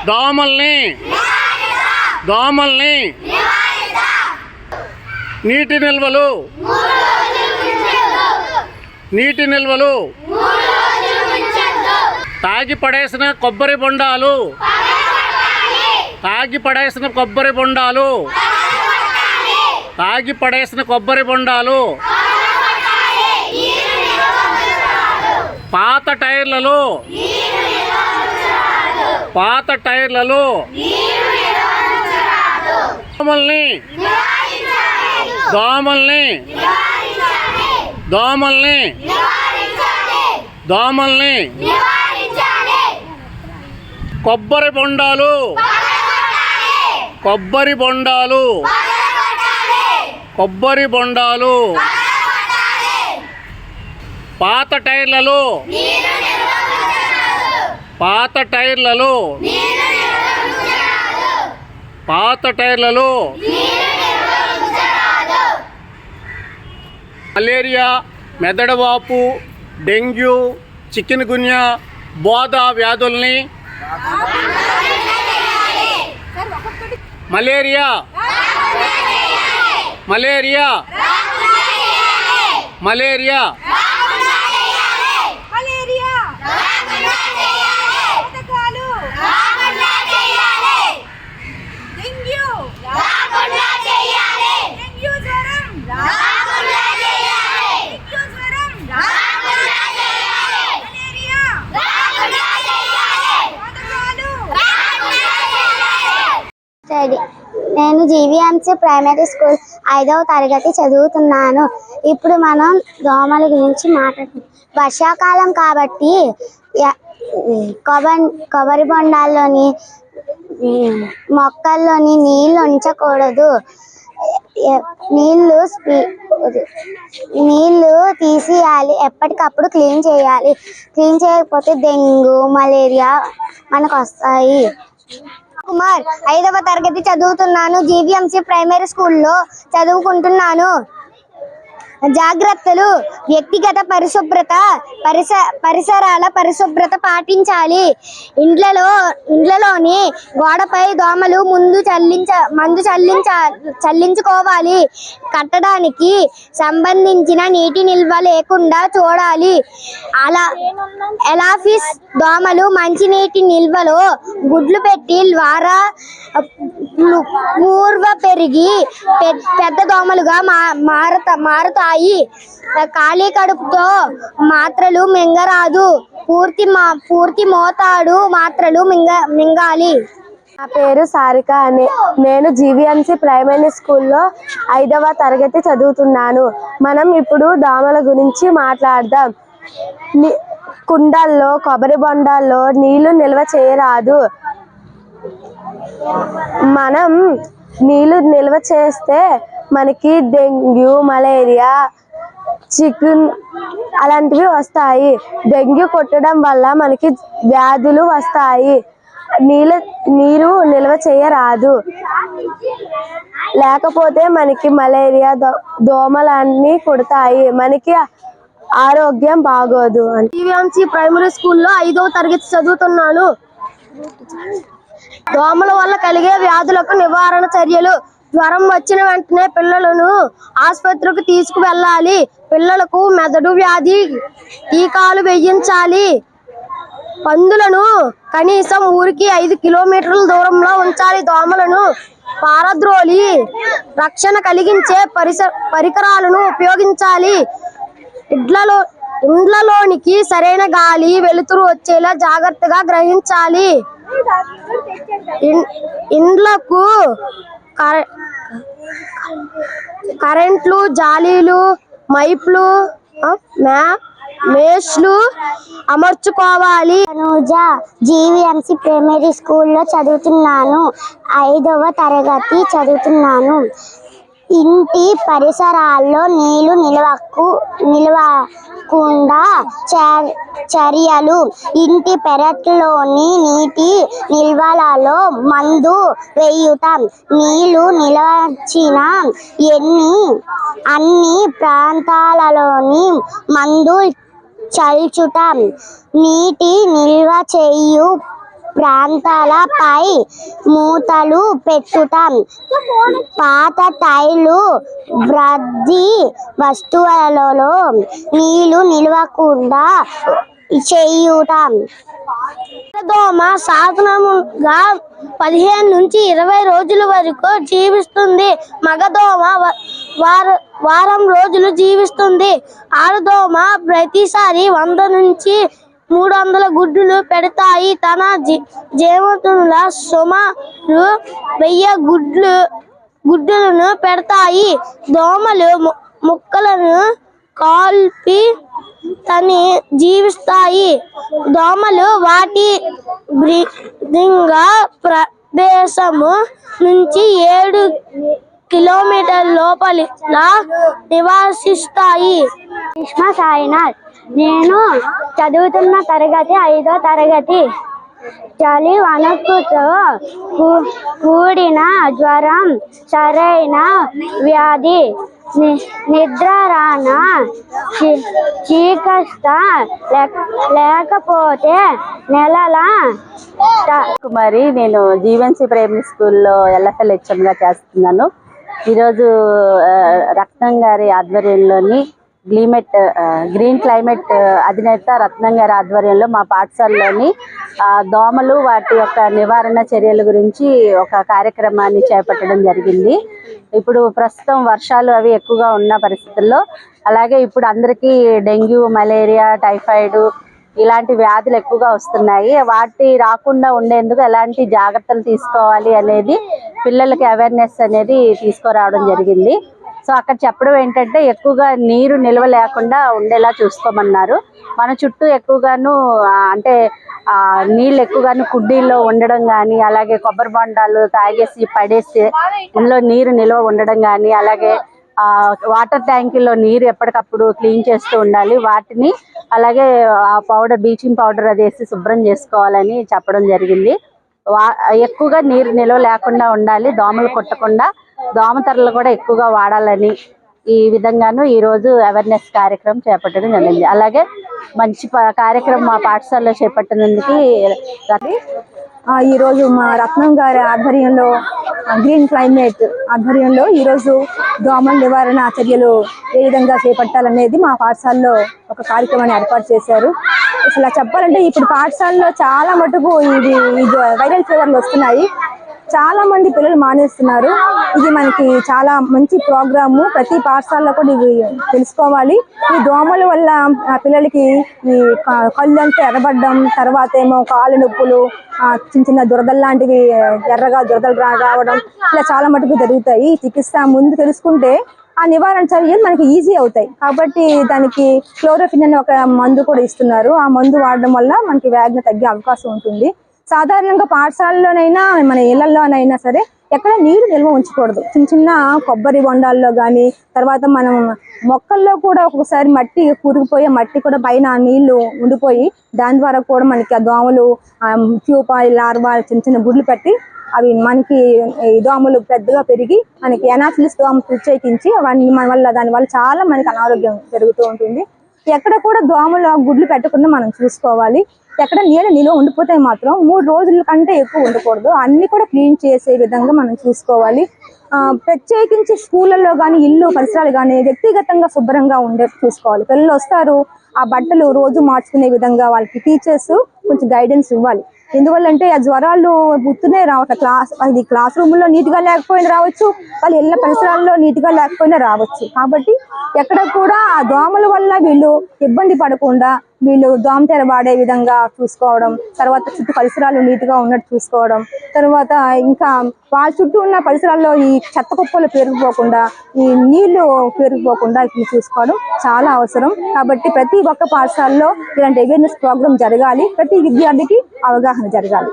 దోమల్ని దోమల్ని నీటి నిల్వలు తాగి పడేసిన కొబ్బరి బొండాలు పాత టైర్లలో దోమల్ని కొబ్బరి బొండాలు పాత టైర్లలో మలేరియా, మెదడువాపు, డెంగ్యూ, చికెన్ గున్యా, బోధ వ్యాధుల్ని మలేరియా నేను జీవీఎంసీ ప్రైమరీ స్కూల్ 5వ తరగతి చదువుతున్నాను. ఇప్పుడు మనం దోమల గురించి మాట్లాడుతున్నాం. వర్షాకాలం కాబట్టి కొబ్బరి బొండాల్లోని మొక్కల్లోని నీళ్లు ఉంచకూడదు. నీళ్లు తీసేయాలి. ఎప్పటికప్పుడు క్లీన్ చేయాలి. క్లీన్ చేయకపోతే డెంగ్యూ, మలేరియా మనకు వస్తాయి. కుమార్ 5వ తరగతి చదువుతున్నాను. జీవీఎంసీ ప్రైమరీ స్కూల్లో చదువుకుంటున్నాను. జాగ్రత్తలు: వ్యక్తిగత పరిశుభ్రత, పరిసరాల పరిశుభ్రత పాటించాలి. ఇండ్లలోని గోడపై దోమలు మందు చల్లించుకోవాలి. కట్టడానికి సంబంధించిన నీటి నిల్వ లేకుండా చూడాలి. ఎలాఫిస్ దోమలు మంచినీటి నిల్వలో గుడ్లు పెట్టి ద్వారా పూర్వ పెరిగి పెద్ద దోమలుగా మారుతాయి. ఖాళీ కడుపుతో మాత్రలు మింగరాదు. పూర్తి మోతాదు మాత్రలు మింగాలి. నా పేరు సారిక. నేను జీవీఎంసీ ప్రైమరీ స్కూల్లో 5వ తరగతి చదువుతున్నాను. మనం ఇప్పుడు దోమల గురించి మాట్లాడదాం. కుండల్లో, కొబ్బరి బొండాల్లో నీళ్లు నిల్వ చేయరాదు. మనం నీళ్లు నిల్వ చేస్తే మనకి డెంగ్యూ, మలేరియా, చికెన్ అలాంటివి వస్తాయి. డెంగ్యూ కొట్టడం వల్ల మనకి వ్యాధులు వస్తాయి. నీరు నిల్వ చేయరాదు. లేకపోతే మనకి మలేరియా, దోమలన్నీ కుడతాయి. మనకి ఆరోగ్యం బాగోదు. జీవీఎంసీ ప్రైమరీ స్కూల్లో 5వ తరగతి చదువుతున్నాను. దోమల వల్ల కలిగే వ్యాధులకు నివారణ చర్యలు: జ్వరం వచ్చిన వెంటనే పిల్లలను ఆసుపత్రికి తీసుకువెళ్ళాలి. పిల్లలకు మెదడు వ్యాధి టీకాలు వేయించాలి. పందులను కనీసం ఊరికి 5 కిలోమీటర్ల దూరంలో ఉంచాలి. దోమలను పారద్రోలి రక్షణ కలిగించే పరికరాలను ఉపయోగించాలి. ఇండ్లలోనికి సరైన గాలి, వెలుతురు వచ్చేలా జాగ్రత్తగా గ్రహించాలి. ఇండ్లకు కరెంట్లు, జాలీలు, మైప్లు, మేష్లు అమర్చుకోవాలి. జీవీఎంసీ ప్రైమరీ స్కూల్లో చదువుతున్నాను. 5వ తరగతి చదువుతున్నాను. ఇంటి పరిసరాల్లో నీళ్లు నిలవకుండా చర్యలు: ఇంటి పెరట్లోని నీటి నిల్వలలో మందు వేయుట, నీళ్లు నిలవచిన అన్ని ప్రాంతాలలోని మందు చల్చుట, నీటి నిల్వ చేయు ప్రాంతాలపై మూతలు పెట్టుట, పాత టైర్లు వృద్ధి వస్తువులలో నీళ్లు నిలవకుండా చేయుట. దోమ సాధారణంగా 15 నుంచి 20 రోజుల వరకు జీవిస్తుంది. మగదోమ వారం రోజులు జీవిస్తుంది. ఆడదోమ ప్రతిసారి 100 నుంచి 300 గుడ్లు పెడతాయి. తన జీవితంలో సుమారు 1000 గుడ్లను పెడతాయి. దోమలు ముక్కలను కాల్పి తని జీవిస్తాయి. దోమలు వాటి బ్రీడింగ్ ప్రదేశము నుంచి 7 కిలోమీటర్ల లోపల నివసిస్తాయి. భీష్మ సాయినాథ్. నేను చదువుతున్న తరగతి 5వ తరగతి. చలి వణుకుతో కూడిన జ్వరం, సరైన వ్యాధి, నిద్ర రాన, చీకస్త లేకపోతే నెలల. కుమారి, నేను జీవన్సీ ప్రైమరీ స్కూల్లో LFL హెచ్ఎంగా చేస్తున్నాను. ఈరోజు రత్నం గారి ఆధ్వర్యంలోని గ్రీన్ క్లైమేట్ అధినేత రత్నం గారి ఆధ్వర్యంలో మా పాఠశాలలోని దోమలు వాటి యొక్క నివారణ చర్యల గురించి ఒక కార్యక్రమాన్ని చేపట్టడం జరిగింది. ఇప్పుడు ప్రస్తుతం వర్షాలు అవి ఎక్కువగా ఉన్న పరిస్థితుల్లో, అలాగే ఇప్పుడు అందరికీ డెంగ్యూ, మలేరియా, టైఫాయిడ్ ఇలాంటి వ్యాధులు ఎక్కువగా వస్తున్నాయి. వాటి రాకుండా ఉండేందుకు ఎలాంటి జాగ్రత్తలు తీసుకోవాలి అనేది పిల్లలకి అవేర్నెస్ అనేది తీసుకురావడం జరిగింది. సో అక్కడ చెప్పడం ఏంటంటే ఎక్కువగా నీరు నిల్వ లేకుండా ఉండేలా చూసుకోమన్నారు. మన చుట్టూ ఎక్కువగాను అంటే నీళ్ళు ఎక్కువగాను కుండీల్లో ఉండడం కానీ, అలాగే కొబ్బరి బొండాలు తాగేసి పడేసి ఇందులో నీరు నిల్వ ఉండడం కానీ, అలాగే వాటర్ ట్యాంకుల్లో నీరు ఎప్పటికప్పుడు క్లీన్ చేస్తూ ఉండాలి. వాటిని అలాగే బ్లీచింగ్ పౌడర్ అది వేసి శుభ్రం చేసుకోవాలని చెప్పడం జరిగింది. ఎక్కువగా నీరు నిల్వ లేకుండా ఉండాలి, దోమలు కుట్టకుండా దోమతెరలు కూడా ఎక్కువగా వాడాలని ఈ విధంగాను ఈరోజు అవేర్నెస్ కార్యక్రమం చేపట్టడం జరిగింది. అలాగే మంచి కార్యక్రమం మా పాఠశాలలో చేపట్టినందుకు ఈరోజు మా రత్నం గారి ఆధ్వర్యంలో గ్రీన్ క్లైమేట్ ఆధ్వర్యంలో ఈరోజు దోమల నివారణ చర్యలు ఏ విధంగా చేపట్టాలనేది మా పాఠశాలలో ఒక కార్యక్రమాన్ని ఏర్పాటు చేశారు. అసలు చెప్పాలంటే ఇప్పుడు పాఠశాలలో చాలా మటుకు ఇది వైరల్ ఫీవర్లు వస్తున్నాయి. చాలా మంది పిల్లలు మానేస్తున్నారు. ఇది మనకి చాలా మంచి ప్రోగ్రాము. ప్రతి పాఠశాలలో కూడా ఇవి తెలుసుకోవాలి. ఈ దోమల వల్ల పిల్లలకి ఈ కళ్ళు అంతా ఎర్రబడ్డం, తర్వాత ఏమో కాళ్ళు నొప్పులు, చిన్న చిన్న దురదలు లాంటివి ఎర్రగా దురదలు రావడం ఇలా చాలా మటుకు జరుగుతాయి. చికిత్స ముందు తెలుసుకుంటే ఆ నివారణ చర్యలు మనకి ఈజీ అవుతాయి. కాబట్టి దానికి క్లోరోఫిన్ అనే ఒక మందు కూడా ఇస్తున్నారు. ఆ మందు వాడడం వల్ల మనకి వ్యాధి తగ్గే అవకాశం ఉంటుంది. సాధారణంగా పాఠశాలలోనైనా మన ఇళ్లలోనైనా సరే ఎక్కడ నీరు నిల్వ ఉంచకూడదు. చిన్న చిన్న కొబ్బరి బొండాల్లో కానీ, తర్వాత మనం మొక్కల్లో కూడా ఒక్కొక్కసారి మట్టి కూరుకుపోయే మట్టి కూడా పైన నీళ్లు ఉండిపోయి దాని ద్వారా కూడా మనకి ఆ దోమలు ప్యూపా, లార్వా చిన్న చిన్న గుడ్లు పెట్టి అవి మనకి దోమలు పెద్దగా పెరిగి మనకి ఎనాఫిలిస్ దోమ ప్రత్యేకించి దానివల్ల చాలా మనకి అనారోగ్యం జరుగుతూ ఉంటుంది. ఎక్కడ కూడా దోమలు గుడ్లు పెట్టకుండా మనం చూసుకోవాలి. ఎక్కడ నీళ్ళ నిల్వ ఉండిపోతే మాత్రం 3 రోజుల కంటే ఎక్కువ ఉండకూడదు. అన్ని కూడా క్లీన్ చేసే విధంగా మనం చూసుకోవాలి. ప్రత్యేకించి స్కూళ్ళల్లో కానీ, ఇల్లు పరిసరాలు కానీ వ్యక్తిగతంగా శుభ్రంగా చూసుకోవాలి. పిల్లలు వస్తారు, ఆ బట్టలు రోజు మార్చుకునే విధంగా వాళ్ళకి టీచర్స్ కొంచెం గైడెన్స్ ఇవ్వాలి. ఎందువల్లంటే ఆ జ్వరాలు గుర్తునే రావట్లేదు. క్లాస్ రూమ్లో నీట్గా లేకపోయినా రావచ్చు, వాళ్ళ ఇళ్ళ పరిసరాల్లో నీట్గా లేకపోయినా రావచ్చు. కాబట్టి ఎక్కడ కూడా ఆ దోమల వల్ల వీళ్ళు ఇబ్బంది పడకుండా వీళ్ళు దోమతెర వాడే విధంగా చూసుకోవడం, తర్వాత చుట్టూ పరిసరాలు నీట్గా ఉన్నట్టు చూసుకోవడం, తర్వాత ఇంకా వాళ్ళ చుట్టూ ఉన్న పరిసరాల్లో ఈ చెత్త కుప్పలు పెరిగిపోకుండా, ఈ నీళ్లు పెరిగిపోకుండా ఇది చూసుకోవడం చాలా అవసరం. కాబట్టి ప్రతి ఒక్క పాఠశాలలో ఇలాంటి అవేర్నెస్ ప్రోగ్రామ్ జరగాలి. ప్రతి విద్యార్థికి అవగాహన జరగాలి.